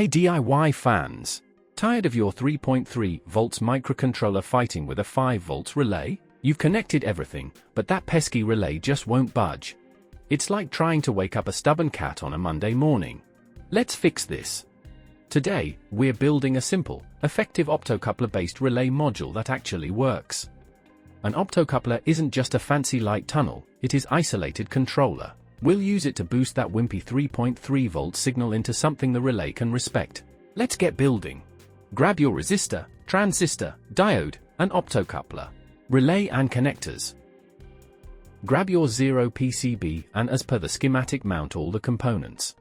Hey DIY fans! Tired of your 3.3 volts microcontroller fighting with a 5 volts relay? You've connected everything, but that pesky relay just won't budge. It's like trying to wake up a stubborn cat on a Monday morning. Let's fix this. Today, we're building a simple, effective optocoupler-based relay module that actually works. An optocoupler isn't just a fancy light tunnel, it is isolated controller. We'll use it to boost that wimpy 3.3 volt signal into something the relay can respect. Let's get building. Grab your resistor, transistor, diode, and optocoupler, relay and connectors. Grab your 0 PCB and as per the schematic mount all the components.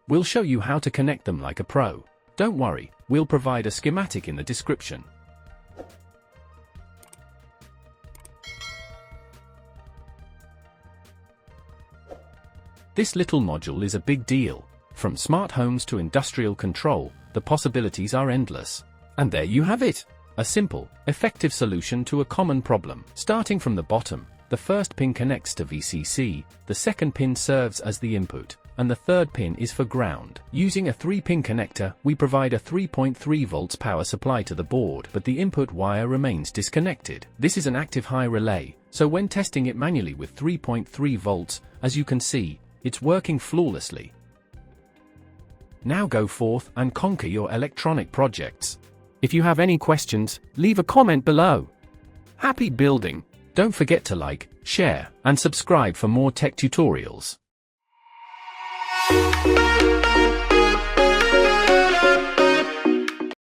We'll show you how to connect them like a pro. Don't worry, we'll provide a schematic in the description. This little module is a big deal. From smart homes to industrial control, the possibilities are endless. And there you have it! A simple, effective solution to a common problem. Starting from the bottom, the first pin connects to VCC, the second pin serves as the input, and the third pin is for ground. Using a 3-pin connector, we provide a 3.3 volts power supply to the board, but the input wire remains disconnected. This is an active high relay, so when testing it manually with 3.3 volts, as you can see, it's working flawlessly. Now go forth and conquer your electronic projects. If you have any questions, leave a comment below. Happy building! Don't forget to like, share, and subscribe for more tech tutorials.